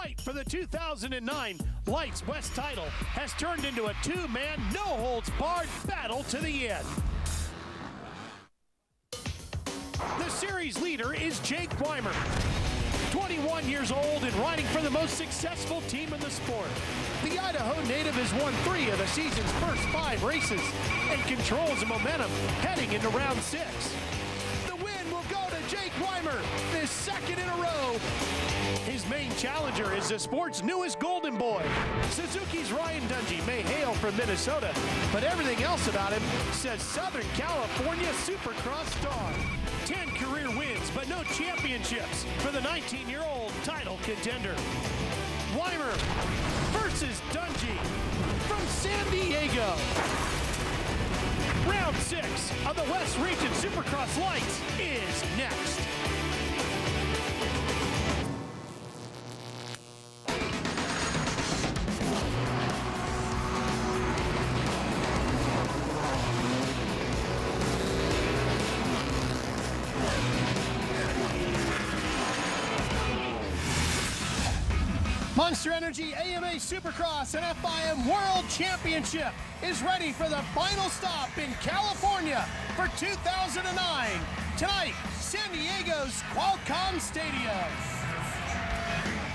fight for the 2009 Lites West title has turned into a two-man, no-holds-barred battle to the end. The series leader is Jake Weimer, 21 years old and riding for the most successful team in the sport. The Idaho native has won 3 of the season's first 5 races and controls the momentum heading into round 6. The win will go to Jake Weimer, his second in a row. His main challenger is the sport's newest golden boy. Suzuki's Ryan Dungey may hail from Minnesota, but everything else about him says Southern California Supercross star. 10 career wins, but no championships for the 19-year-old title contender. Weimer versus Dungey from San Diego. Round 6 of the West Region Supercross Lites is next. Monster Energy AMA Supercross and FIM World Championship is ready for the final stop in California for 2009. Tonight, San Diego's Qualcomm Stadium.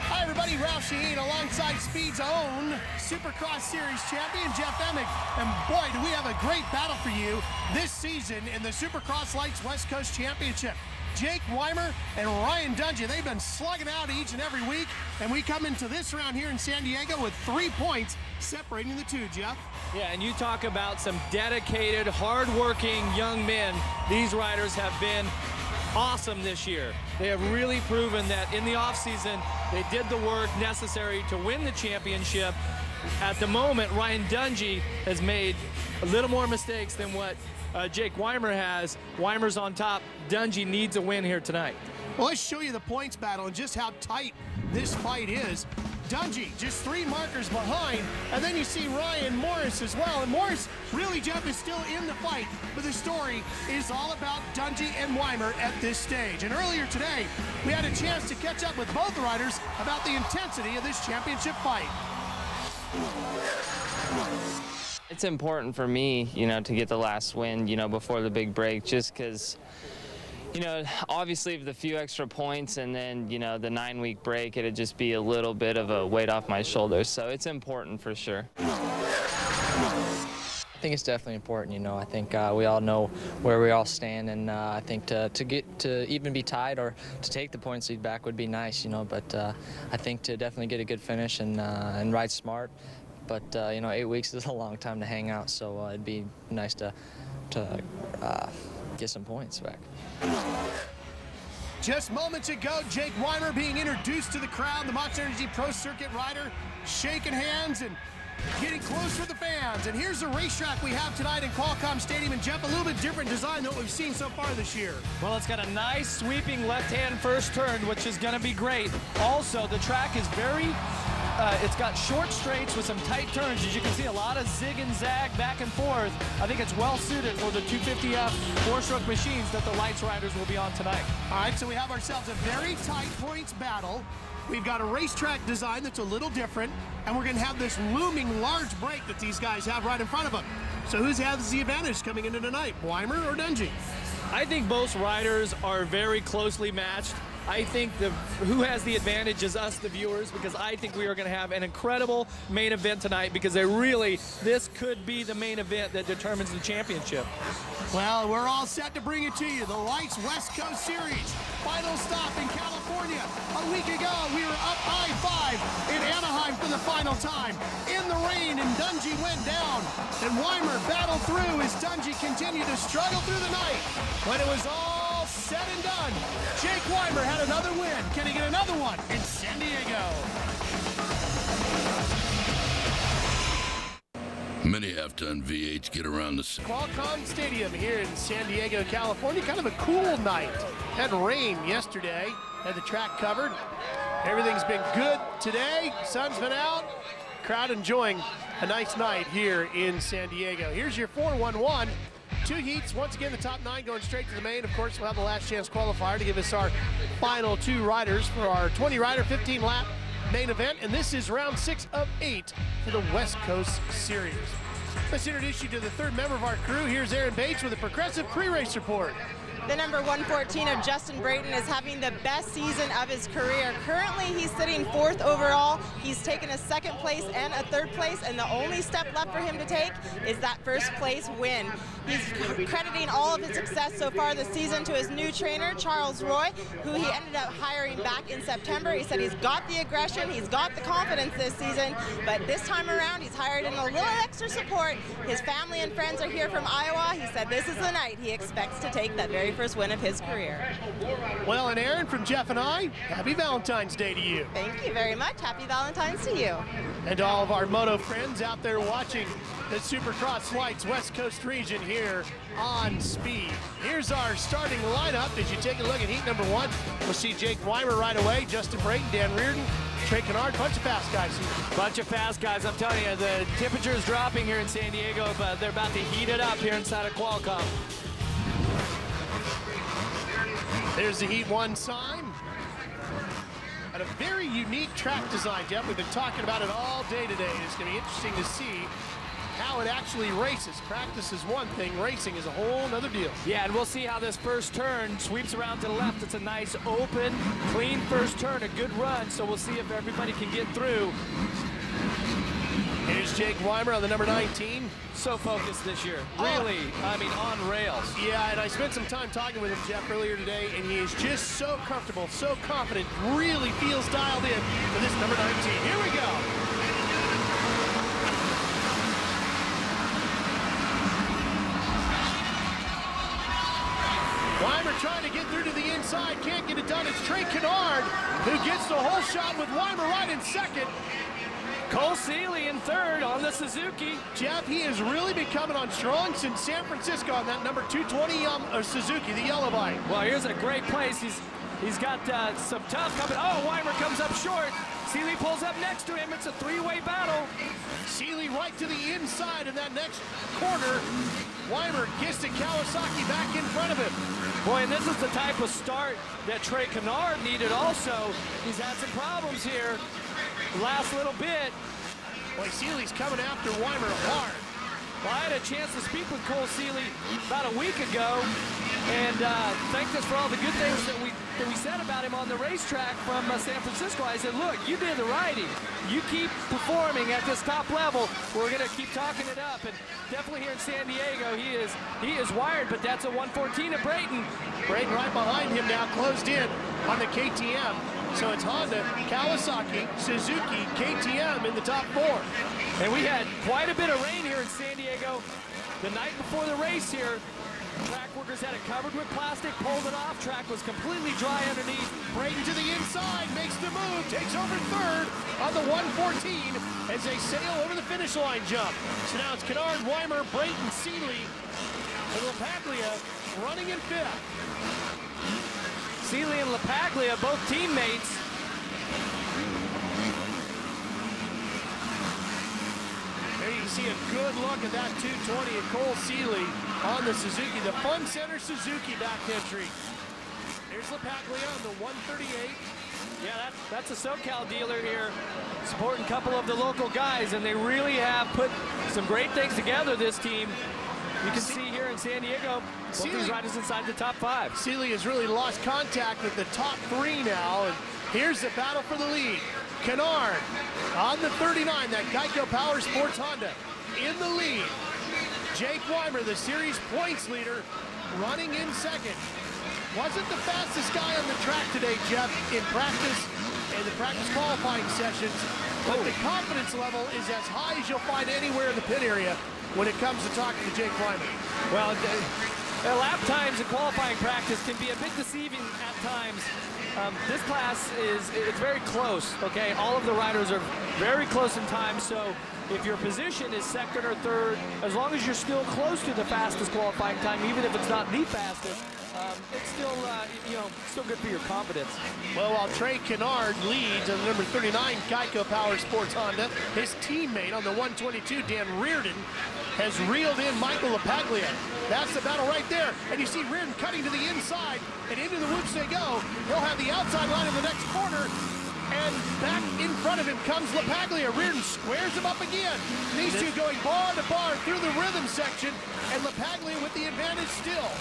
Hi everybody, Ralph Shaheen alongside Speed's own Supercross Series champion Jeff Emick. And boy, do we have a great battle for you this season in the Supercross Lites West Coast Championship. Jake Weimer and Ryan Dungey, they've been slugging out each and every week, and we come into this round here in San Diego with 3 points separating the two, Jeff. Yeah, and you talk about some dedicated, hard-working young men. These riders have been awesome this year. They have really proven that in the offseason, they did the work necessary to win the championship. At the moment, Ryan Dungey has made a little more mistakes than what Jake Weimer has. Weimer's on top. Dungey needs a win here tonight. Well, let's show you the points battle and just how tight this fight is. Dungey just 3 markers behind, and then you see Ryan Morais as well. And Morais, really, Jeff, is still in the fight, but the story is all about Dungey and Weimer at this stage. And earlier today, we had a chance to catch up with both riders about the intensity of this championship fight. It's important for me, to get the last win, before the big break, just because, obviously with the few extra points and then, the 9-week break, it'd just be a little bit of a weight off my shoulders. So it's important for sure. I think it's definitely important, I think we all know where we all stand, and I think to even be tied or to take the points lead back would be nice, but I think to definitely get a good finish and ride smart. But 8 weeks is a long time to hang out, so it'd be nice to get some points back. Just moments ago, Jake Weimer being introduced to the crowd, the Monster Energy Pro Circuit rider, shaking hands and getting close with the fans. And here's the racetrack we have tonight in Qualcomm Stadium. And Jeff, a little bit different design than what we've seen so far this year. Well, it's got a nice sweeping left-hand first turn, which is going to be great. Also, the track is very it's got short straights with some tight turns. As you can see, a lot of zig and zag back and forth. I think it's well suited for the 250F 4-stroke machines that the Lites riders will be on tonight. All right, so we have ourselves a very tight points battle. We've got a racetrack design that's a little different, and we're going to have this looming large break that these guys have right in front of them. So who has the advantage coming into tonight, Weimer or Dungey? I think both riders are very closely matched. I think who has the advantage is us, the viewers, because I think we are going to have an incredible main event tonight, because this could be the main event that determines the championship. Well, we're all set to bring it to you. The Lites West Coast Series, final stop in California. A week ago, we were up I-5 in Anaheim for the final time. In the rain, and Dungey went down. And Weimer battled through as Dungey continued to struggle through the night. When it was all said and done, Jake Weimer had another win. Can he get another one in San Diego? Many half-ton V8s get around the Qualcomm Stadium here in San Diego, California. Kind of a cool night. Had rain yesterday. Had the track covered. Everything's been good today. Sun's been out. Crowd enjoying a nice night here in San Diego. Here's your 4-1-1. 2 heats. Once again, the top 9 going straight to the main. Of course, we'll have the last chance qualifier to give us our final 2 riders for our 20-rider, 15-lap main event, and this is round 6 of 8 for the West Coast Series. Let's introduce you to the third member of our crew. Here's Aaron Bates with a Progressive pre-race report. The number 114 of Justin Brayton is having the best season of his career. Currently, he's sitting 4th overall. He's taken a 2nd place and a 3rd place, and the only step left for him to take is that 1st place win. He's crediting all of his success so far this season to his new trainer, Charles Roy, who he ended up hiring back in September. He said he's got the aggression, he's got the confidence this season, but this time around, he's hired in a little extra support. His family and friends are here from Iowa. He said this is the night he expects to take that very first win of his career. Well, and Aaron, from Jeff and I, happy Valentine's Day to you. Thank you very much. Happy Valentine's to you. And to all of our moto friends out there watching the Supercross Lites West Coast region here on Speed. Here's our starting lineup. As you take a look at heat number 1, we'll see Jake Weimer right away, Justin Brayton, Dan Reardon, Trey Canard, bunch of fast guys here. Bunch of fast guys. I'm telling you, the temperature is dropping here in San Diego, but they're about to heat it up here inside of Qualcomm. There's the Heat 1 sign. And a very unique track design, Jeff. We've been talking about it all day today. It's going to be interesting to see how it actually races. Practice is one thing, racing is a whole other deal. Yeah, and we'll see how this first turn sweeps around to the left. It's a nice, open, clean first turn, a good run, so we'll see if everybody can get through. Here's Jake Weimer on the number 19. So focused this year, really, I mean, on rails. Yeah, and I spent some time talking with him, Jeff, earlier today, and he is just so comfortable, so confident, really feels dialed in for this number 19. Here we go. Weimer trying to get through to the inside, can't get it done. It's Trey Canard who gets the whole shot with Weimer right in 2nd. Cole Seeley in 3rd on the Suzuki. Jeff, he has really been coming on strong since San Francisco on that number 220 Suzuki, the yellow bike. Well, here's a great place. He's got some tough coming. Oh, Weimer comes up short. Seeley pulls up next to him. It's a 3-way battle. Seeley right to the inside in that next corner. Weimer gets to Kawasaki back in front of him. Boy, and this is the type of start that Trey Canard needed also. He's had some problems here. Last little bit. Boy, Seeley's coming after Weimer hard. Well, I had a chance to speak with Cole Seeley about a week ago, and thanked us for all the good things that we said about him on the racetrack from San Francisco. I said, look, you did the righty. You keep performing at this top level. We're going to keep talking it up. And definitely here in San Diego, he is wired, but that's a 114 of Brayton. Brayton right behind him now, closed in on the KTM. So it's Honda, Kawasaki, Suzuki, KTM in the top 4. And we had quite a bit of rain here in San Diego the night before the race here. Track workers had it covered with plastic, pulled it off. Track was completely dry underneath. Brayton to the inside, makes the move, takes over 3rd on the 114 as they sail over the finish line jump. So now it's Canard, Weimer, Brayton, Seeley, and LaPaglia running in 5th. Seeley and LaPaglia, both teammates. There you can see a good look at that 220 and Cole Seeley on the Suzuki, the Fun Center Suzuki back entry. There's LaPaglia on the 138. Yeah, that's a SoCal dealer here, supporting a couple of the local guys, and they really have put some great things together, this team. You can see here in San Diego, both these riders inside the top 5. Seeley has really lost contact with the top 3 now, and here's the battle for the lead. Canard on the 39, that Geico Power Sports Honda in the lead. Jake Weimer, the series points leader, running in 2nd. Wasn't the fastest guy on the track today, Jeff, in practice and the practice qualifying sessions, but the confidence level is as high as you'll find anywhere in the pit area when it comes to talking to Jake Weimer. Well, lap times in qualifying practice can be a bit deceiving at times. This class it's very close, okay? All of the riders are very close in time, so if your position is 2nd or 3rd, as long as you're still close to the fastest qualifying time, even if it's not the fastest, it's still, still good for your confidence. Well, while Trey Canard leads on the number 39 Geico Power Sports Honda, his teammate on the 122, Dan Reardon, has reeled in Michael LaPaglia. That's the battle right there. And you see Reardon cutting to the inside, and into the woods they go. He'll have the outside line of the next corner. And back in front of him comes LaPaglia. Reardon squares him up again. These two going bar to bar through the rhythm section, and LaPaglia with the advantage still.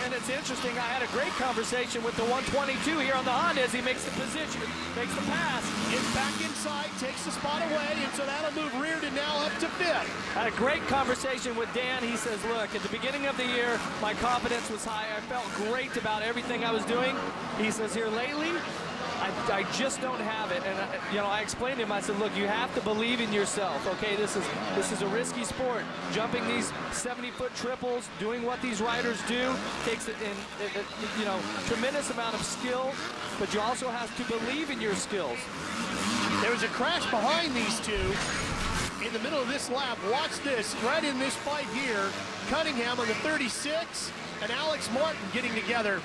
And it's interesting, I had a great conversation with the 122 here on the Honda as he makes the position, makes the pass. Gets back inside, takes the spot away, and so that'll move Reardon now up to 5th. Had a great conversation with Dan. He says, look, at the beginning of the year, my confidence was high. I felt great about everything I was doing. He says, here lately, I just don't have it. And you know, I explained to him, I said, look, you have to believe in yourself. Okay, this is a risky sport. Jumping these 70-foot triples, doing what these riders do, takes you know, tremendous amount of skill, but you also have to believe in your skills. There was a crash behind these two in the middle of this lap. Watch this, right in this fight here. Cunningham on the 36 and Alex Martin getting together.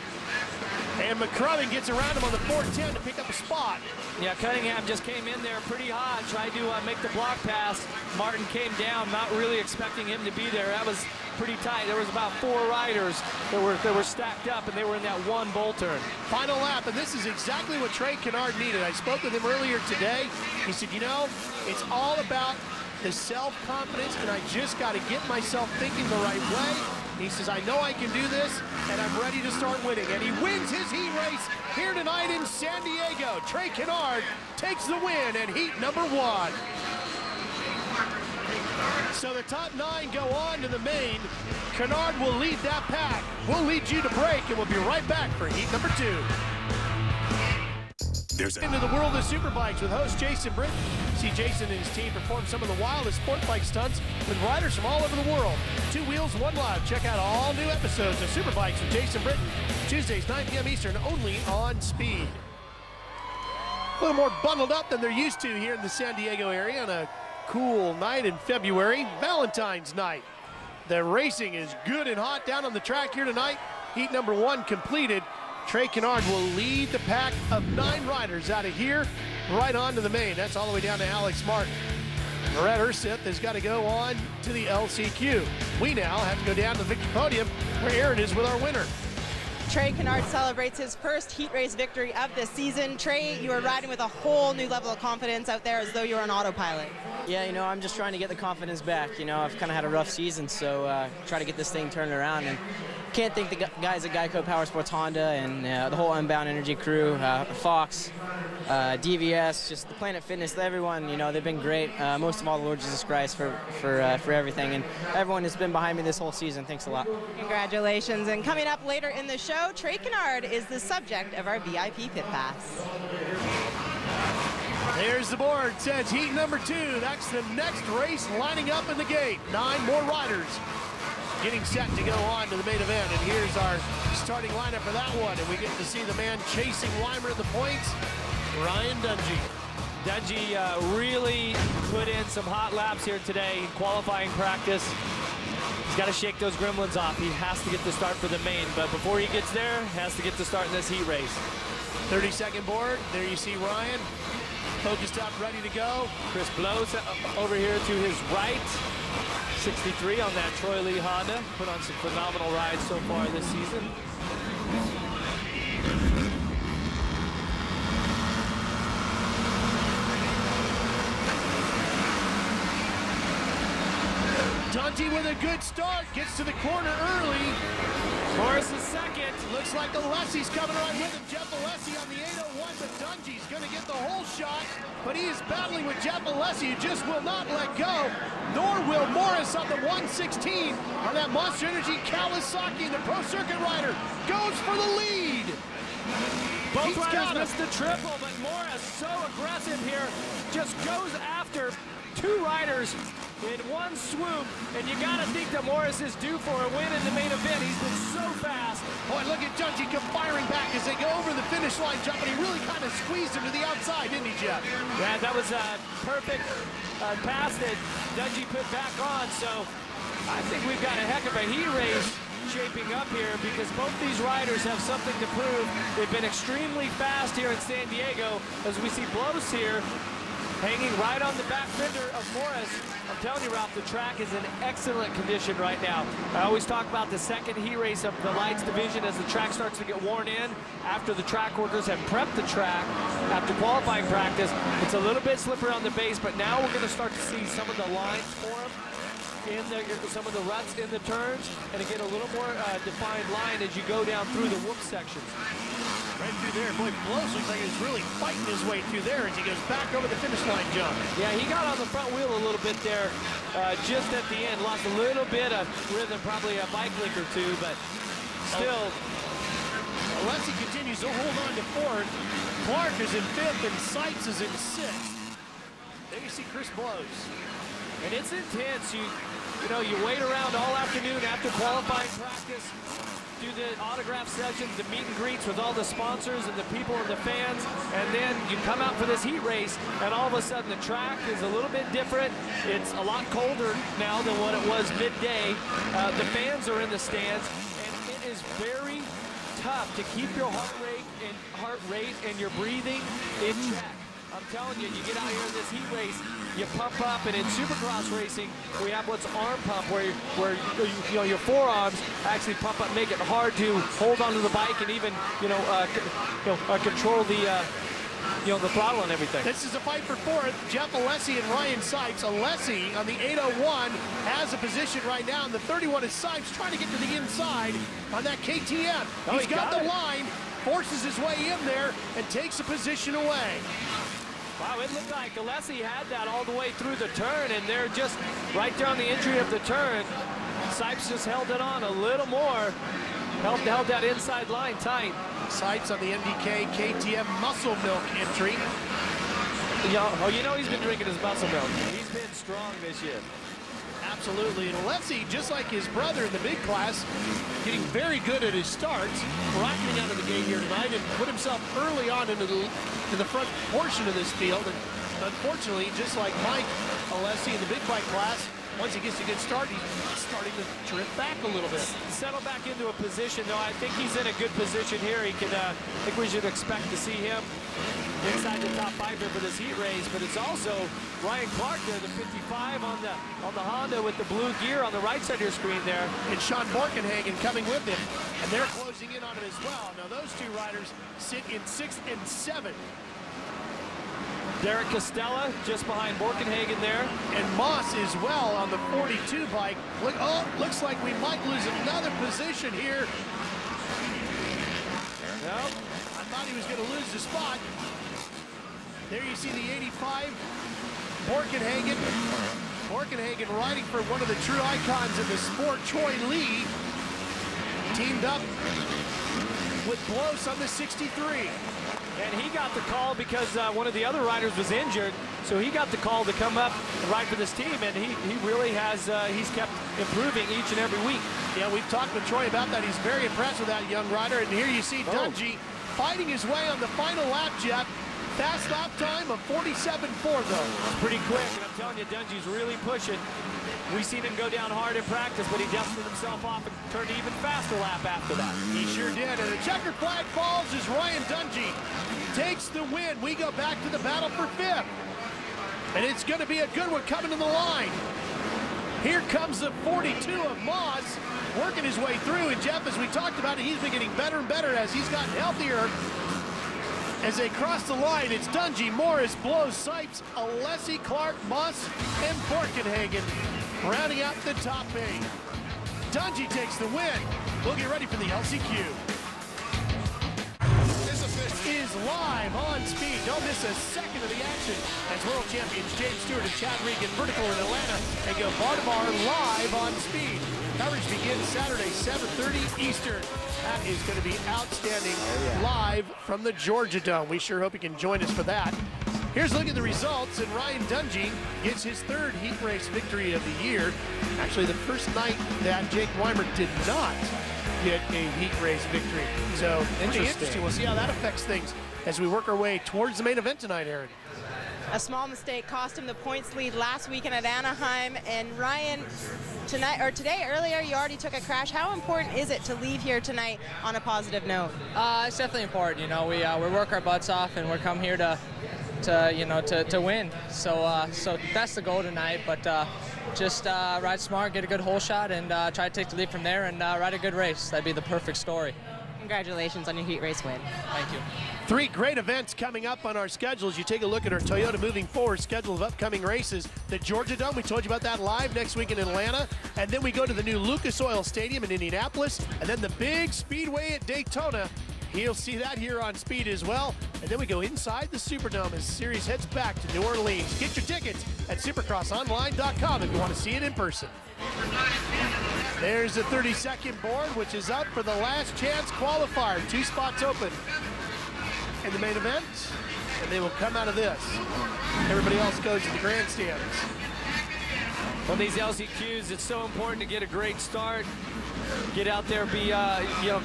And McCrummon gets around him on the 410 to pick up a spot. Yeah, Cunningham just came in there pretty hot, tried to make the block pass. Martin came down, not really expecting him to be there. That was pretty tight. There was about 4 riders that were stacked up, and they were in that one bowl turn. Final lap, and this is exactly what Trey Canard needed. I spoke with him earlier today. He said, you know, it's all about the self-confidence, and I just got to get myself thinking the right way. He says, I know I can do this, and I'm ready to start winning. And he wins his heat race here tonight in San Diego. Trey Canard takes the win at heat number 1. So the top 9 go on to the main. Canard will lead that pack. We'll lead you to break, and we'll be right back for heat number 2. Into the world of superbikes with host Jason Brayton. See Jason and his team perform some of the wildest sport bike stunts with riders from all over the world. 2 Wheels, 1 Live. Check out all new episodes of Superbikes with Jason Brayton. Tuesdays, 9 p.m. Eastern, only on Speed. A little more bundled up than they're used to here in the San Diego area on a cool night in February, Valentine's night. The racing is good and hot down on the track here tonight. Heat number 1 completed. Trey Canard will lead the pack of 9 riders out of here, right on to the main. That's all the way down to Alex Martin. Morais has got to go on to the LCQ. We now have to go down to the victory podium where Aaron is with our winner. Trey Canard celebrates his first heat race victory of the season. Trey, you are riding with a whole new level of confidence out there as though you were on autopilot. Yeah, you know, I'm just trying to get the confidence back. You know, I've kind of had a rough season, so try to get this thing turned around. And can't thank the guys at Geico Power Sports Honda and the whole Unbound Energy crew, Fox, DVS, just the Planet Fitness, everyone, you know, they've been great. Most of all, the Lord Jesus Christ for everything. And everyone has been behind me this whole season. Thanks a lot. Congratulations. And coming up later in the show, Trey Canard is the subject of our VIP Pit Pass. There's the board. Says heat number 2. That's the next race lining up in the gate. 9 more riders getting set to go on to the main event. And here's our starting lineup for that one. And we get to see the man chasing Weimer at the points, Ryan Dungey. Dungey really put in some hot laps here today in qualifying practice. He's got to shake those gremlins off. He has to get the start for the main, but before he gets there, he has to get the start in this heat race. 30-second board. There you see Ryan, focused up, ready to go. Chris blows over here to his right. 63 on that Troy Lee Honda. Put on some phenomenal rides so far this season. Dungey with a good start, gets to the corner early. Morais is second. Looks like Alessi's coming right with him. Jeff Alessi on the 801, but Dungey's going to get the whole shot. But he is battling with Jeff Alessi, who just will not let go. Nor will Morais on the 116 on that Monster Energy Kawasaki. The Pro Circuit rider goes for the lead. Both riders missed the triple, but Morais so aggressive here. Just goes after 2 riders in one swoop, and you gotta think that Morais is due for a win in the main event. He's been so fast. Boy, look at Dungey come firing back as they go over the finish line jump, and he really kind of squeezed him to the outside, didn't he, Jeff? Yeah, that was a perfect pass that Dungey put back on, so I think we've got a heck of a heat race shaping up here because both these riders have something to prove. They've been extremely fast here in San Diego as we see Blows here hanging right on the back fender of Morais. I'm telling you, Ralph, the track is in excellent condition right now. I always talk about the second heat race of the Lites division as the track starts to get worn in after the track workers have prepped the track after qualifying practice. It's a little bit slippery on the base, but now we're going to start to see some of the lines form in some of the ruts in the turns, and to get a little more defined line as you go down through the whoop sections. Right through there. Boy, Blows looks like he's really fighting his way through there as he goes back over the finish line jump. Yeah, he got on the front wheel a little bit there just at the end. Lost a little bit of rhythm, probably a bike lick or two, but still. Alessi continues to hold on to fourth. Clark is in fifth, and Sites is in sixth. There you see Chris Blows. And it's intense. You know, you wait around all afternoon after qualifying practice, do the autograph sessions, the meet and greets with all the sponsors and the people and the fans, and then you come out for this heat race, and all of a sudden the track is a little bit different. It's a lot colder now than what it was midday. The fans are in the stands, and it is very tough to keep your heart rate and your breathing in check. I'm telling you, you get out here in this heat race, you pump up, and in Supercross racing, we have what's arm pump, where you know, your forearms actually pump up, make it hard to hold onto the bike and even control the the throttle and everything. This is a fight for fourth. Jeff Alessi and Ryan Sites. Alessi on the 801 has a position right now, and the 31 is Sites trying to get to the inside on that KTM. Oh, He's got the line, forces his way in there, and takes a position away. Wow, it looked like Alessi had that all the way through the turn, and they're just right there on the entry of the turn. Sipes just held it on a little more, held that inside line tight. Sites on the MDK KTM Muscle Milk entry. You know he's been drinking his muscle milk. He's been strong this year. Absolutely, and Alessi, just like his brother in the big class, getting very good at his starts, rocketing out of the gate here tonight, and put himself early on into the front portion of this field. And unfortunately, just like Mike Alessi in the big bike class, once he gets a good start, he's starting to drift back a little bit. Settle back into a position, though. I think he's in a good position here. He can, I think we should expect to see him inside the top 5 here for this heat race. But it's also Ryan Clark there, the 55 on the Honda with the blue gear on the right side of your screen there. And Sean Borkenhagen coming with him, and they're closing in on him as well. Now those two riders sit in 6th and 7th. Derek Costella just behind Borkenhagen there. And Moss as well on the 42 bike. Looks like we might lose another position here. Nope. I thought he was going to lose the spot. There you see the 85. Borkenhagen. Borkenhagen riding for one of the true icons of the sport, Troy Lee. Teamed up with Blows on the 63. And he got the call because one of the other riders was injured, so he got the call to come up and ride for this team, and he really has, he's kept improving each and every week. Yeah, we've talked with Troy about that. He's very impressed with that young rider, and here you see Dungey fighting his way on the final lap, Jeff. Fast lap time of 47.4, though. It's pretty quick, and I'm telling you, Dungey's really pushing. We've seen him go down hard in practice, but he dusted himself off and turned an even faster lap after that. He sure did, and the checkered flag falls as Ryan Dungey takes the win. We go back to the battle for 5th, and it's going to be a good one coming to the line. Here comes the 42 of Moss, working his way through, and Jeff, as we talked about it, he's been getting better and better as he's gotten healthier. As they cross the line, it's Dungey, Morais, Blows, Sipes, Alessi, Clark, Moss, and Borkenhagen rounding out the top 8. Dungey takes the win. We'll get ready for the LCQ. This is live on speed. Don't miss a second of the action as world champions James Stewart and Chad Regan vertical in Atlanta and go bar to bar live on speed. Coverage begins Saturday, 7:30 Eastern. That is going to be outstanding live from the Georgia Dome. We sure hope you can join us for that. Here's a look at the results, and Ryan Dungey gets his 3rd heat race victory of the year. Actually, the first night that Jake Weimer did not get a heat race victory. So interesting. We'll see how that affects things as we work our way towards the main event tonight, Aaron. A small mistake cost him the points lead last weekend at Anaheim. And Ryan, today earlier, you already took a crash. How important is it to leave here tonight on a positive note? It's definitely important. You know, we work our butts off, and we're come here to to win. So that's the goal tonight. But just ride smart, get a good hole shot, and try to take the lead from there and ride a good race. That'd be the perfect story. Congratulations on your heat race win. Thank you. 3 great events coming up on our schedule as you take a look at our Toyota moving forward schedule of upcoming races. The Georgia Dome, we told you about that live next week in Atlanta. And then we go to the new Lucas Oil Stadium in Indianapolis. And then the big speedway at Daytona. You'll see that here on Speed as well. And then we go inside the Superdome as the series heads back to New Orleans. Get your tickets at supercrossonline.com if you want to see it in person. There's the 32nd board, which is up for the last chance qualifier. 2 spots open in the main event, and they will come out of this. Everybody else goes to the grandstands. On these LCQs, it's so important to get a great start, get out there, be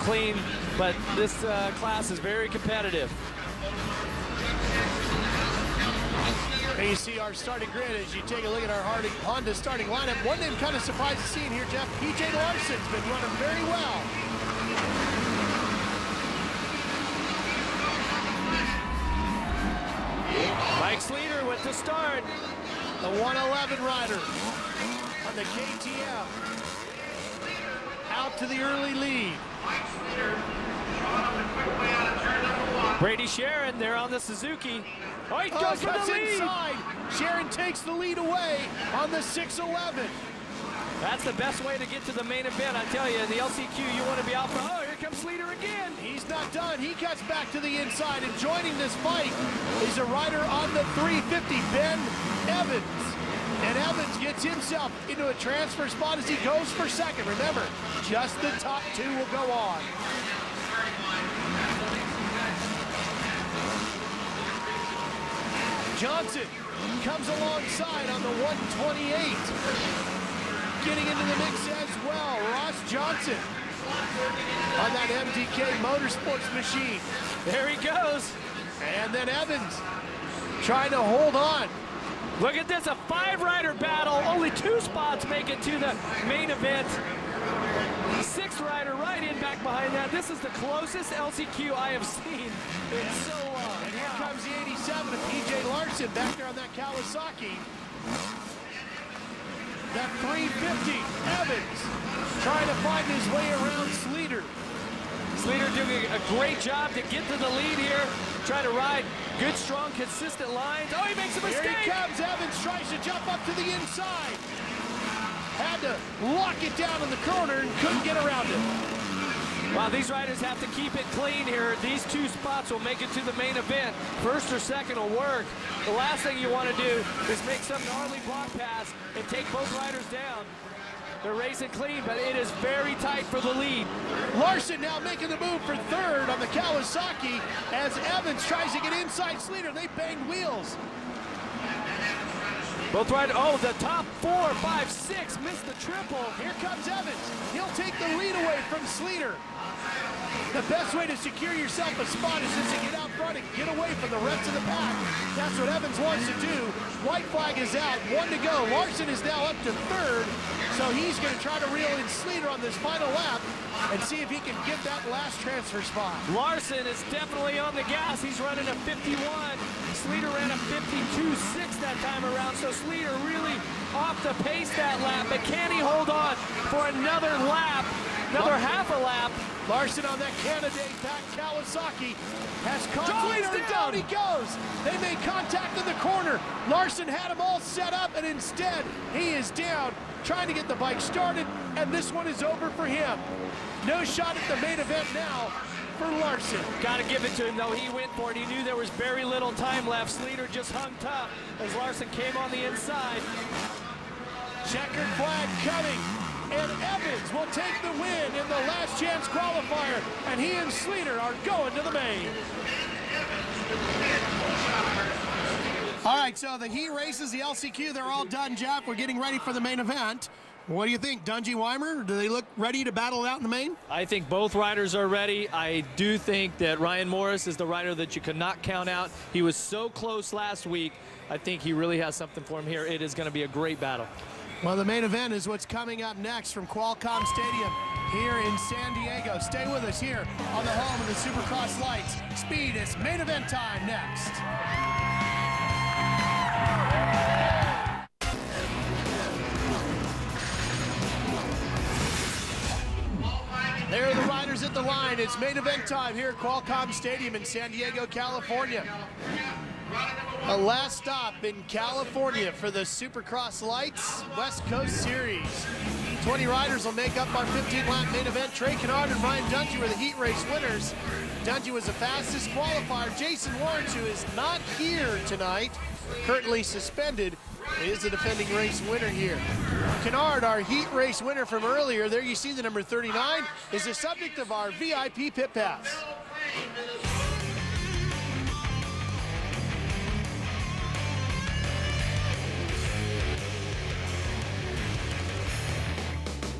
clean, but this class is very competitive. And you see our starting grid as you take a look at our Honda starting lineup. One name kind of surprised to see in here, Jeff. PJ Larson's been running very well. Mike Sleater with the start. The 111 rider on the KTM. Out to the early lead. Brady Sharon there on the Suzuki. Oh, he goes for the lead. Inside. Sharon takes the lead away on the 611. That's the best way to get to the main event, I tell you. In the LCQ, you want to be out for, oh, here comes Sleater again. He's not done. He cuts back to the inside, and joining this fight is a rider on the 350, Ben Evans. And Evans gets himself into a transfer spot as he goes for second. Remember, just the top 2 will go on. Johnson comes alongside on the 128. Getting into the mix as well, Ross Johnson on that MDK Motorsports machine. There he goes. And then Evans trying to hold on. Look at this, a 5-rider battle. Only 2 spots make it to the main event. The 6th rider right in back behind that. This is the closest LCQ I have seen in so long. And here comes the 87 of PJ Larson back there on that Kawasaki. That 350, Evans trying to find his way around Sleater. Sleater doing a great job to get to the lead here. Try to ride good, strong, consistent lines. Oh, he makes a mistake. Here he comes. Evans tries to jump up to the inside. Had to lock it down in the corner and couldn't get around it. Wow, these riders have to keep it clean here. These 2 spots will make it to the main event. First or second will work. The last thing you want to do is make some gnarly block pass and take both riders down. They're racing clean, but it is very tight for the lead. Larson now making the move for 3rd on the Kawasaki as Evans tries to get inside Sleater. They banged wheels. Both riders, oh, the top 4, 5, 6 missed the triple. Here comes Evans. He'll take the lead away from Sleater. The best way to secure yourself a spot is just to get out front and get away from the rest of the pack. That's what Evans wants to do. White flag is out, 1 to go. Larson is now up to 3rd, so he's going to try to reel in Sleater on this final lap and see if he can get that last transfer spot. Larson is definitely on the gas. He's running a 51. Sleater ran a 52.6 that time around, so Sleater really off the pace that lap, but can he hold on for another lap, another half a lap? Larson on that Canada-backed Kawasaki has caught Sleater, and down he goes. They made contact in the corner. Larson had him all set up, and instead he is down, trying to get the bike started, and this one is over for him. No shot at the main event now for Larson. Got to give it to him, though. He went for it. He knew there was very little time left. Sleater just hung tough as Larson came on the inside. Checkered flag coming. And Evans will take the win in the last chance qualifier, and he and Sleater are going to the main. All right, so the heat races, the LCQ, they're all done, Jeff. We're getting ready for the main event. What do you think, Dungey, Weimer? Do they look ready to battle it out in the main? I think both riders are ready. I do think that Ryan Morais is the rider that you cannot count out. He was so close last week. I think he really has something for him here. It is going to be a great battle. Well, the main event is what's coming up next from Qualcomm Stadium here in San Diego. Stay with us here on the home of the Supercross Lites. Speed is main event time next. the line. It's main event time here at Qualcomm Stadium in San Diego, California. A last stop in California for the Supercross Lites West Coast Series. 20 riders will make up our 15-lap main event. Trey Canard and Ryan Dungey were the heat race winners. Dungey was the fastest qualifier. Jason Lawrence, who is not here tonight, currently suspended, is the defending race winner here. Canard, our heat race winner from earlier, there you see the number 39, is the subject of our VIP pit pass.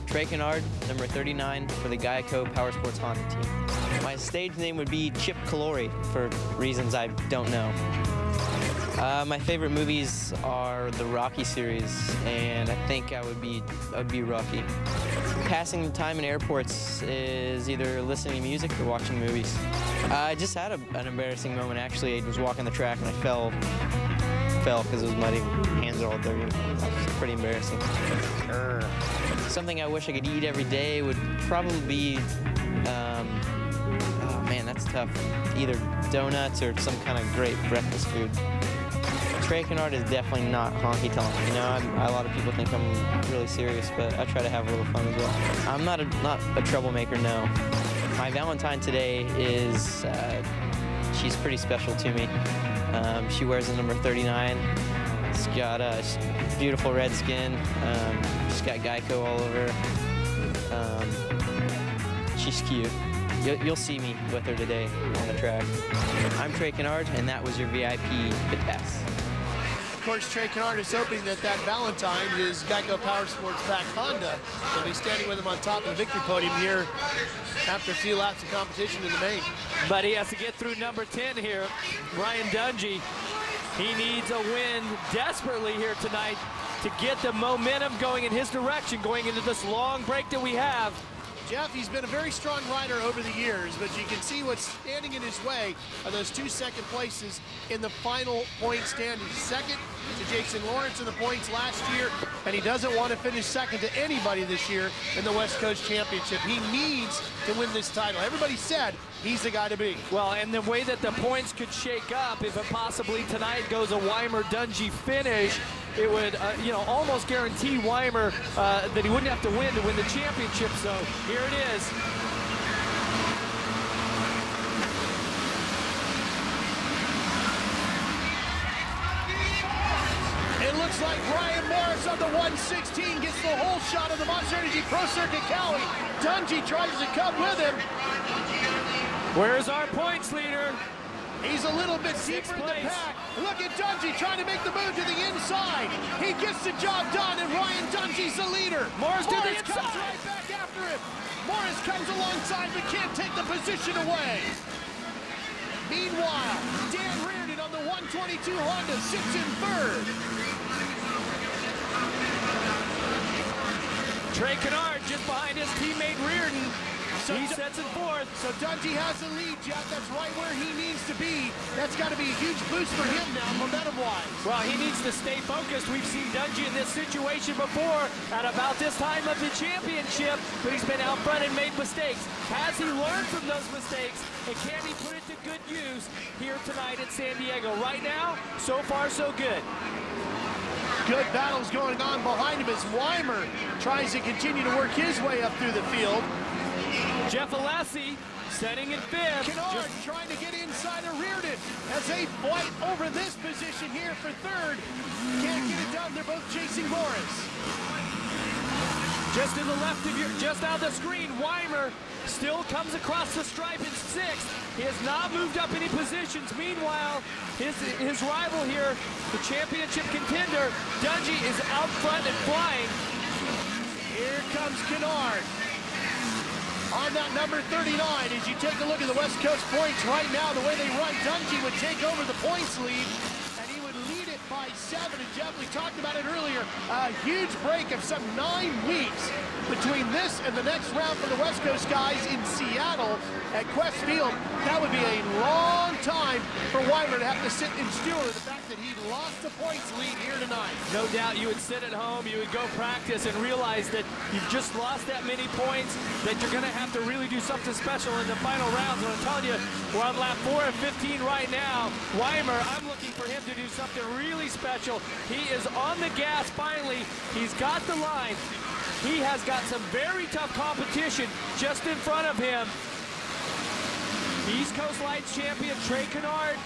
Trey Canard, number 39 for the Geico Power Sports Honda team. My stage name would be Chip Calori for reasons I don't know. My favorite movies are the Rocky series, and I think I would be Rocky. Passing the time in airports is either listening to music or watching movies. I just had an embarrassing moment actually. I was walking the track and I fell because it was muddy. Hands are all dirty. It was pretty embarrassing. Something I wish I could eat every day would probably be, oh man, that's tough. Either donuts or some kind of great breakfast food. Trey Canard is definitely not honky-tonk. You know, a lot of people think I'm really serious, but I try to have a little fun as well. I'm not a troublemaker, no. My Valentine today is, she's pretty special to me. She wears the number 39. She's got beautiful red skin. She's got Geico all over. She's cute. You'll see me with her today on the track. I'm Trey Canard, and that was your VIP pit pass. Of course, Trey Canard is hoping that Valentine, his Geico Power Sports back Honda, will be standing with him on top of the victory podium here after a few laps of competition in the main. But he has to get through number 10 here, Ryan Dungey. He needs a win desperately here tonight to get the momentum going in his direction, going into this long break that we have. Jeff, he's been a very strong rider over the years, but you can see what's standing in his way are those 2 second places in the final point standings. Second to Jason Lawrence in the points last year, and he doesn't want to finish second to anybody this year in the West Coast Championship. He needs to win this title. Everybody said he's the guy to beat. Well, and the way that the points could shake up, if it possibly tonight goes a Weimer-Dungey finish, it would, you know, almost guarantee Weimer that he wouldn't have to win the championship. So here it is. It looks like Brian Morais on the 116 gets the whole shot of the Monster Energy Pro Circuit Cali. Dungey tries to come with him. Where's our points leader? He's a little bit deeper in the pack. Look at Dungey trying to make the move to the inside. He gets the job done, and Ryan Dungey's the leader. Morais to the comes inside. right back after him. Morais comes alongside, but can't take the position away. Meanwhile, Dan Reardon on the 122 Honda sits in third. Trey Canard just behind his teammate Reardon. He sets it forth. So Dungey has the lead, Jeff. That's right where he needs to be. That's got to be a huge boost for him now, momentum-wise. Well, he needs to stay focused. We've seen Dungey in this situation before at about this time of the championship, but he's been out front and made mistakes. Has he learned from those mistakes, and can he put it to good use here tonight in San Diego? Right now, so far, so good. Good battles going on behind him as Weimer tries to continue to work his way up through the field. Jeff Alessi setting in fifth. Canard trying to get inside of Reardon as they fight over this position here for third. Can't get it done. They're both chasing Morais. Just to the left of your, just out of the screen, Weimer still comes across the stripe in sixth. He has not moved up any positions. Meanwhile, his rival here, the championship contender, Dungey, is out front and flying. Here comes Canard. On that number 39, as you take a look at the West Coast points right now, the way they run, Dungey would take over the points lead, and he would lead it by 7, and Jeff, we talked about it earlier, a huge break of some 9 weeks between this and the next round for the West Coast guys in Seattle at Quest Field. That would be a long time for Weimer to have to sit and stew with the fact that he lost the points lead here tonight. No doubt you would sit at home, you would go practice and realize that you've just lost that many points, that you're going to have to really do something special in the final rounds. And I'm telling you, we're on lap 4 of 15 right now. Weimer, I'm looking for him to do something really special. He is on the gas finally. He's got the line. He has got some very tough competition just in front of him. East Coast Lites champion Trey Canard,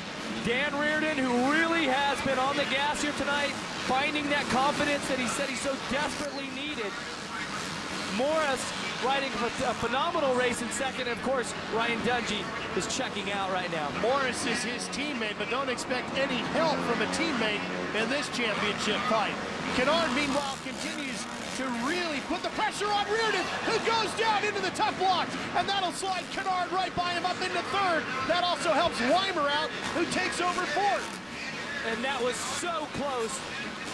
Dan Reardon, who really has been on the gas here tonight, finding that confidence that he said he so desperately needed. Morais riding a phenomenal race in second. And of course, Ryan Dungey is checking out right now. Morais is his teammate, but don't expect any help from a teammate in this championship fight. Canard, meanwhile, continues to really put the pressure on Reardon, who goes down into the tough blocks, and that'll slide Canard right by him up into third. That also helps Weimer out, who takes over fourth. And that was so close.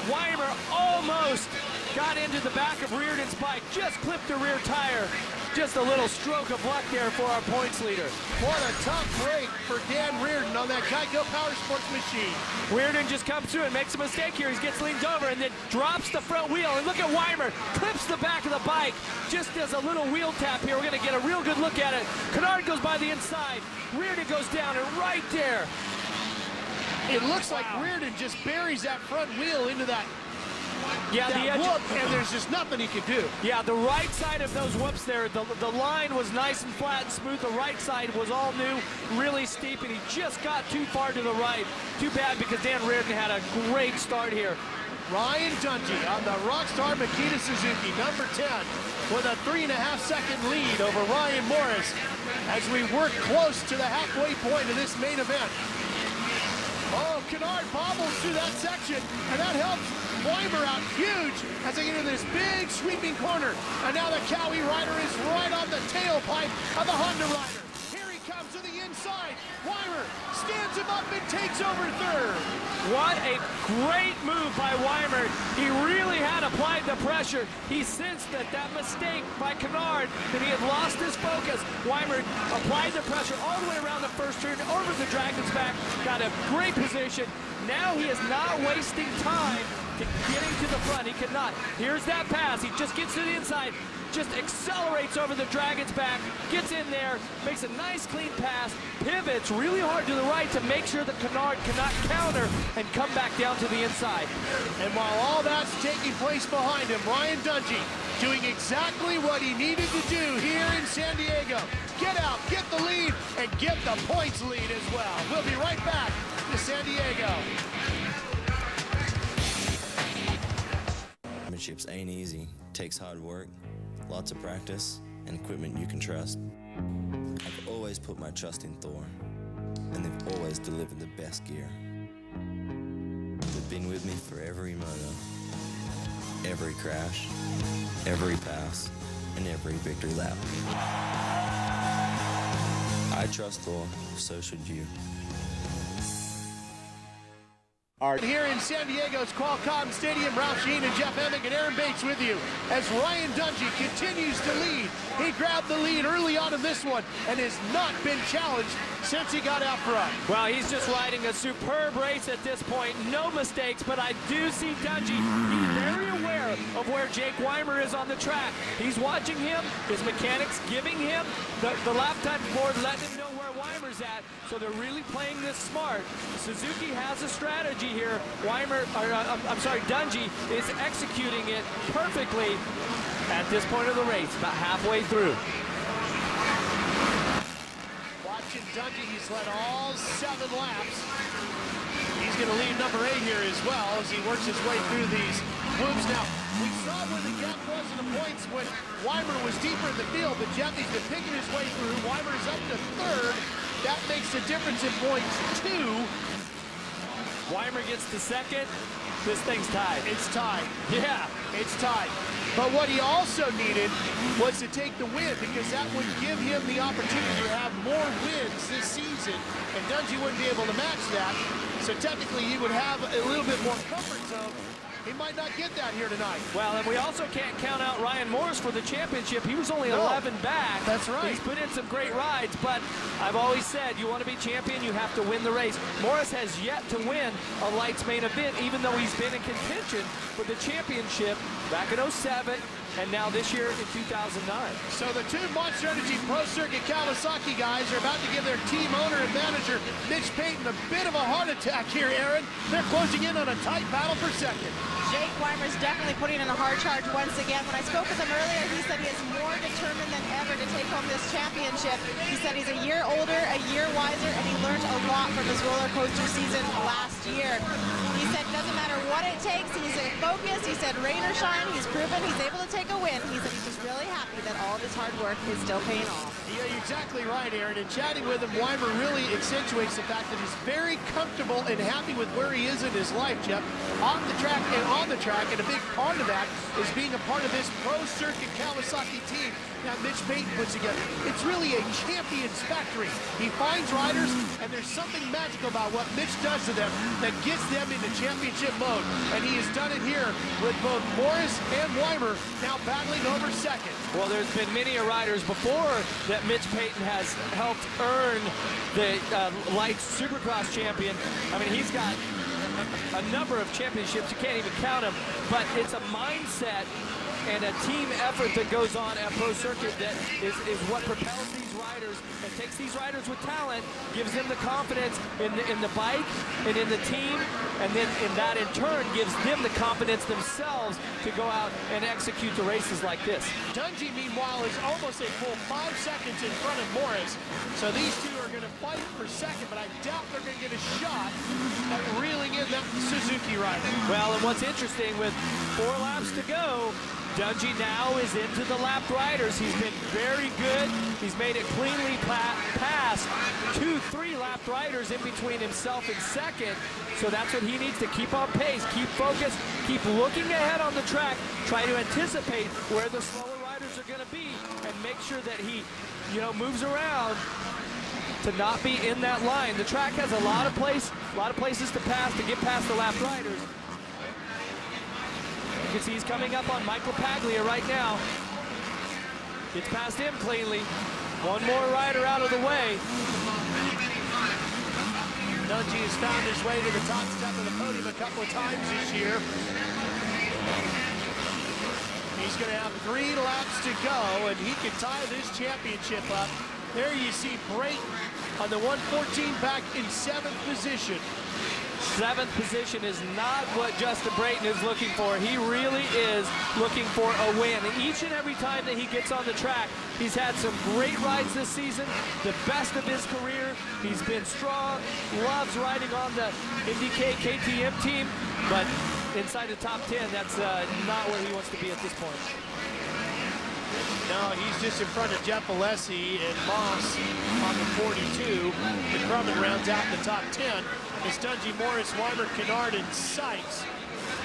Weimer almost got into the back of Reardon's bike, just clipped the rear tire. Just a little stroke of luck there for our points leader. What a tough break for Dan Reardon on that Geico Power Sports machine. Reardon just comes through and makes a mistake here. He gets leaned over and then drops the front wheel. And look at Weimer, clips the back of the bike. Just does a little wheel tap here. We're gonna get a real good look at it. Canard goes by the inside. Reardon goes down, and right there. It looks like Reardon just buries that front wheel into that whoop, and there's just nothing he could do. Yeah, the right side of those whoops there, the line was nice and flat and smooth. The right side was all new, really steep, and he just got too far to the right. Too bad, because Dan Reardon had a great start here. Ryan Dungey on the Rockstar Makita Suzuki, number 10, with a 3.5-second lead over Ryan Morais as we work close to the halfway point of this main event. Oh, Canard bobbles through that section, and that helps Weimer out huge as they get into this big sweeping corner. And now the Cowie rider is right on the tailpipe of the Honda rider. Here he comes to the inside. Weimer stands him up and takes over third. What a great move by Weimer. He really had applied the pressure. He sensed that mistake by Canard, that he had lost his focus. Weimer applied the pressure all the way around the first turn, over the Dragon's back, got a great position. Now he is not wasting time to getting to the front. He cannot. Here's that pass. He just gets to the inside, just accelerates over the Dragon's back, gets in there, makes a nice clean pass, pivots really hard to the right to make sure that Canard cannot counter and come back down to the inside. And while all that's taking place behind him, Ryan Dungey doing exactly what he needed to do here in San Diego. Get out, get the lead, and get the points lead as well. We'll be right back to San Diego. Championships ain't easy. Takes hard work, lots of practice, and equipment you can trust. I've always put my trust in Thor, and they've always delivered the best gear. They've been with me for every moto, every crash, every pass, and every victory lap. I trust Thor, so should you. Here in San Diego's Qualcomm Stadium, Ralph Sheen and Jeff Emmick and Aaron Bates with you as Ryan Dungey continues to lead. He grabbed the lead early on in this one and has not been challenged since he got out front. Well, he's just riding a superb race at this point. No mistakes, but I do see Dungey. He's very aware of where Jake Weimer is on the track. He's watching him, his mechanics giving him the lap time board, letting him know where Weimer's at. So they're really playing this smart. Suzuki has a strategy here. Dungey is executing it perfectly at this point of the race, about halfway through. Watching Dungey, he's led all 7 laps. He's going to lead number 8 here as well as he works his way through these whoops. Now, we saw where the gap was in the points when Weimer was deeper in the field, but Jeff, he's been picking his way through. Weimer is up to third. That makes the difference in points 2. Weimer gets to second. This thing's tied. It's tied. Yeah. It's tied. But what he also needed was to take the win, because that would give him the opportunity to have more wins this season, and Dungey wouldn't be able to match that. So technically he would have a little bit more comfort zone. He might not get that here tonight. Well, and we also can't count out Ryan Morais for the championship. He was only 11 back. That's right. He's put in some great rides, but I've always said you want to be champion, you have to win the race. Morais has yet to win a Lites main event, even though he's been in contention for the championship back in '07 and now this year in 2009. So the two Monster Energy Pro Circuit Kawasaki guys are about to give their team owner and manager, Mitch Brayton, a bit of a heart attack here, Aaron. They're closing in on a tight battle for second. Jake Weimer's definitely putting in a hard charge once again. When I spoke with him earlier, he said he is more determined than ever to take home this championship. He said he's a year older, a year wiser, and he learned a lot from his roller coaster season last year. He said it doesn't matter what it takes. He's focused. He said rain or shine, he's proven he's able to take a win. He said he's just really happy that all of his hard work is still paying off. Yeah, you're exactly right, Aaron. And chatting with him, Weimer really accentuates the fact that he's very comfortable and happy with where he is in his life, Jeff, off the track and on the track. And a big part of that is being a part of this Pro Circuit Kawasaki team that Mitch Brayton puts together. It's really a champion's factory. He finds riders, and there's something magical about what Mitch does to them that gets them into championship mode. And he has done it here with both Morais and Weimer now battling over second. Well, there's been many riders before that Mitch Brayton has helped earn the Lites Supercross champion. I mean, he's got a number of championships, you can't even count them, but it's a mindset and a team effort that goes on at Pro Circuit that is what propels these riders and takes these riders with talent, gives them the confidence in the bike and in the team, and then in that in turn gives them the confidence themselves to go out and execute the races like this. Dungey, meanwhile, is almost a full 5 seconds in front of Morais. So these two are going to fight for second, but I doubt they're going to get a shot at reeling in that Suzuki rider. Well, and what's interesting, with 4 laps to go, Dungey now is into the lapped riders. He's been very good. He's made it cleanly past 2-3 lapped riders in between himself and second. So that's what he needs to keep on pace, keep focused, keep looking ahead on the track, try to anticipate where the slower riders are going to be, and make sure that he, moves around to not be in that line. The track has a lot of places to pass to get past the lapped riders. You can see he's coming up on Michael Paglia right now. Gets past him cleanly. One more rider out of the way. Dungey has found his way to the top step of the podium a couple of times this year. He's going to have 3 laps to go, and he can tie this championship up. There you see Brayton on the 114 back in 7th position. 7th position is not what Justin Brayton is looking for. He really is looking for a win. And each and every time that he gets on the track, he's had some great rides this season, the best of his career. He's been strong, loves riding on the IndyCar KTM team, but inside the top 10, that's not where he wants to be at this point. No, he's just in front of Jeff Alessi and Moss on the 42. McCrummon rounds out the top 10. It's Dungey, Morais, Weimer, Canard, and Sykes,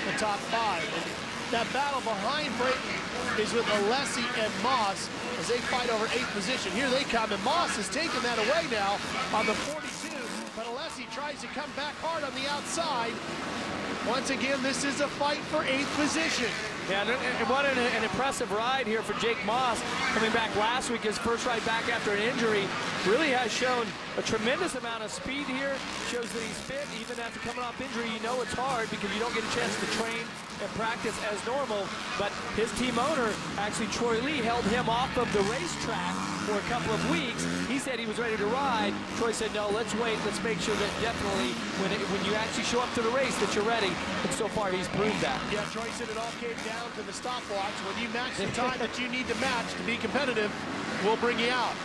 the top 5. And that battle behind Brayton is with Alessi and Moss as they fight over 8th position. Here they come, and Moss has taken that away now on the 42. But Alessi tries to come back hard on the outside. Once again, this is a fight for 8th position. Yeah, and what an impressive ride here for Jake Moss. Coming back last week, his first ride back after an injury, really has shown a tremendous amount of speed here. Shows that he's fit, even after coming off injury. You know it's hard because you don't get a chance to train and practice as normal. But his team owner, actually Troy Lee, held him off of the racetrack for a couple of weeks. He said he was ready to ride. Troy said, no, let's wait. Let's make sure that definitely when you actually show up to the race that you're ready. And so far, he's proved that. Yeah, Troy said it all came down to the stopwatch. When you match the time that you need to match to be competitive, we'll bring you out.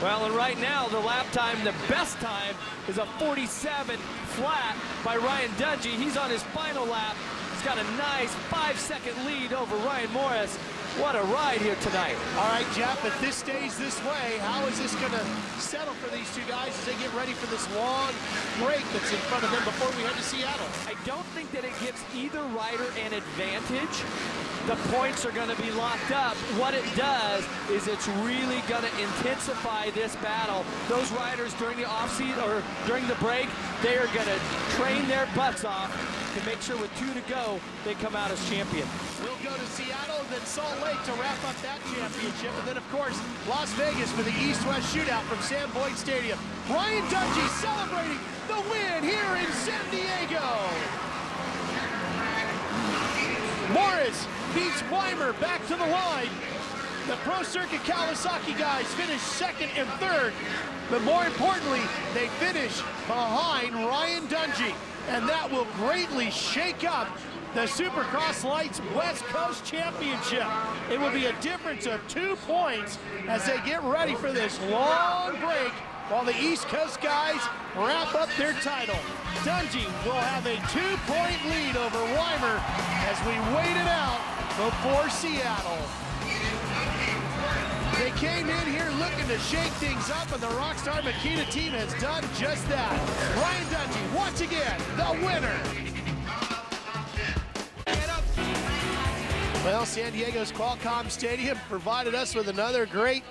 Well, and right now, the lap time, the best time, is a 47 flat by Ryan Dungey. He's on his final lap. He's got a nice 5-second lead over Ryan Morais. What a ride here tonight. All right, Jeff, if this stays this way, how is this going to settle for these two guys as they get ready for this long break that's in front of them before we head to Seattle? I don't think that it gives either rider an advantage. The points are going to be locked up. What it does is it's really going to intensify this battle. Those riders during the offseason or during the break, they are going to train their butts off to make sure with 2 to go, they come out as champion. We'll go to Seattle and then Salt Lake to wrap up that championship. And then, of course, Las Vegas for the East-West shootout from Sam Boyd Stadium. Ryan Dungey celebrating the win here in San Diego. Morais beats Weimer back to the line. The Pro Circuit Kawasaki guys finish 2nd and 3rd. But more importantly, they finish behind Ryan Dungey. And that will greatly shake up the Supercross Lites West Coast Championship. It will be a difference of 2 points as they get ready for this long break while the East Coast guys wrap up their title. Dungey will have a 2-point lead over Weimer as we wait it out before Seattle. They came in here looking to shake things up, and the Rockstar Makita team has done just that. Ryan Dungey, once again, the winner. Well, San Diego's Qualcomm Stadium provided us with another great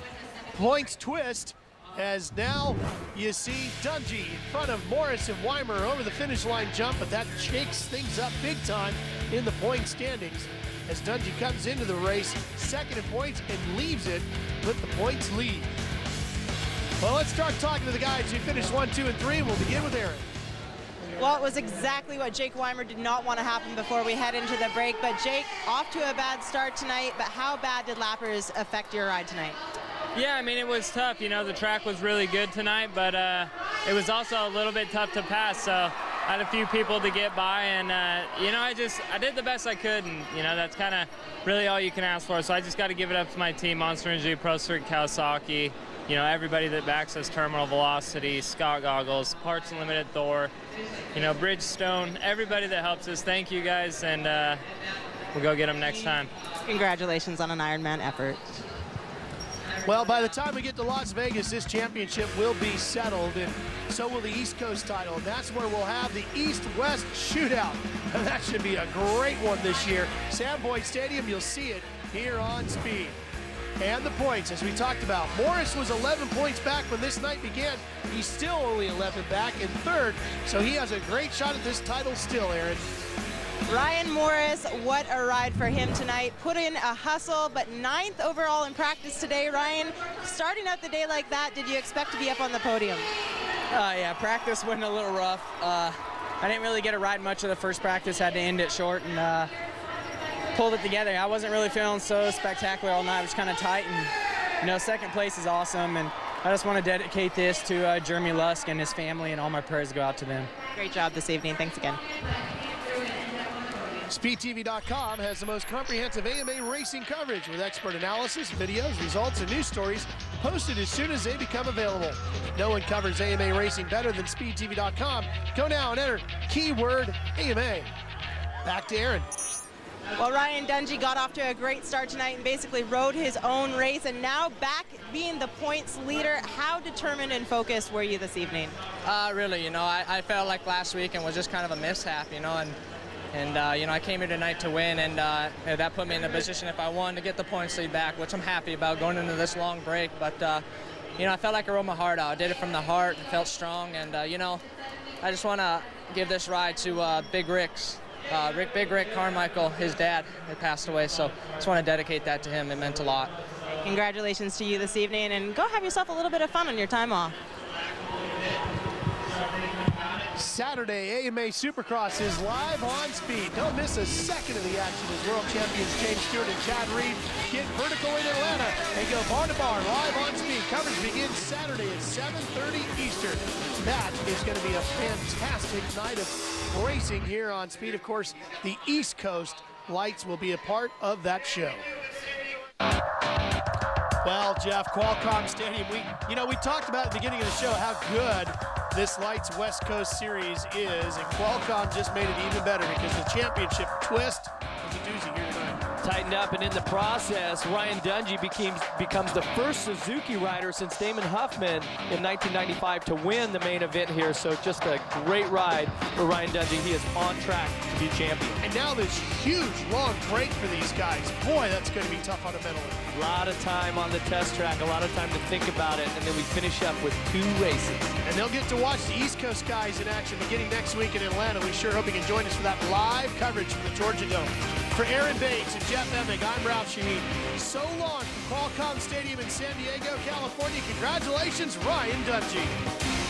points twist, as now you see Dungey in front of Morais and Weimer over the finish line jump, but that shakes things up big time in the point standings as Dungey comes into the race 2nd in points and leaves it with the points lead. Well, let's start talking to the guys who finished 1, 2, and 3, and we'll begin with Aaron. Well, it was exactly what Jake Weimer did not want to happen before we head into the break. But Jake, off to a bad start tonight, but how bad did lappers affect your ride tonight? Yeah, I mean, it was tough. You know, the track was really good tonight, but it was also a little bit tough to pass. So I had a few people to get by, and, you know, I did the best I could, and, you know, that's kind of really all you can ask for. So I just got to give it up to my team, Monster Energy, Pro Circuit Kawasaki, you know, everybody that backs us, Terminal Velocity, Scott Goggles, Parts Unlimited, Thor, you know, Bridgestone, everybody that helps us. Thank you guys, and we'll go get them next time. Congratulations on an Ironman effort. Well, by the time we get to Las Vegas, this championship will be settled, and so will the East Coast title. And that's where we'll have the East-West shootout. And that should be a great one this year. Sam Boyd Stadium, you'll see it here on Speed. And the points, as we talked about, Morais was 11 points back when this night began. He's still only 11 back in 3rd, so he has a great shot at this title still, Aaron. Ryan Morais, what a ride for him tonight. Put in a hustle, but 9th overall in practice today. Ryan, starting out the day like that, did you expect to be up on the podium? Yeah, practice went a little rough. I didn't really get to ride much of the first practice, had to end it short, and pulled it together. I wasn't really feeling so spectacular all night. It was kind of tight, and, you know, 2nd place is awesome, and I just want to dedicate this to Jeremy Lusk and his family, and all my prayers go out to them. Great job this evening. Thanks again. SpeedTV.com has the most comprehensive AMA racing coverage with expert analysis, videos, results, and news stories posted as soon as they become available. No one covers AMA racing better than SpeedTV.com. Go now and enter keyword AMA. Back to Aaron. Well, Ryan Dungey got off to a great start tonight and basically rode his own race, and now back being the points leader. How determined and focused were you this evening? Really, you know, I felt like last week and was just kind of a mishap, you know, and you know, I came here tonight to win, and that put me in a position if I won to get the points lead back, which I'm happy about going into this long break. But, you know, I felt like I rode my heart out. I did it from the heart, felt strong, and, you know, I just want to give this ride to Big Rick's. Big Rick Carmichael, his dad, had passed away, so just want to dedicate that to him. It meant a lot. Congratulations to you this evening, and go have yourself a little bit of fun on your time off. Saturday, AMA Supercross is live on Speed. Don't miss a second of the action as world champions James Stewart and Chad Reed get vertical in Atlanta and go bar to bar live on Speed. Coverage begins Saturday at 7:30 Eastern. That is going to be a fantastic night of racing here on Speed. Of course, the East Coast Lites will be a part of that show. Well, Jeff, Qualcomm Stadium, we talked about at the beginning of the show how good this Lites West Coast Series is, and Qualcomm just made it even better because the championship twist is a doozy here tonight. tightened up, and in the process, Ryan Dungey becomes the first Suzuki rider since Damon Huffman in 1995 to win the main event here. So just a great ride for Ryan Dungey. He is on track to be champion. And now this huge long break for these guys. Boy, that's going to be tough on a mentally. A lot of time on the test track, a lot of time to think about it, and then we finish up with 2 races. And they'll get to watch the East Coast guys in action beginning next week in Atlanta. We sure hope you can join us for that live coverage from the Georgia Dome. For Aaron Bates and Jeff Emig, I'm Ralph Shaheen. So long from Qualcomm Stadium in San Diego, California. Congratulations, Ryan Dungey.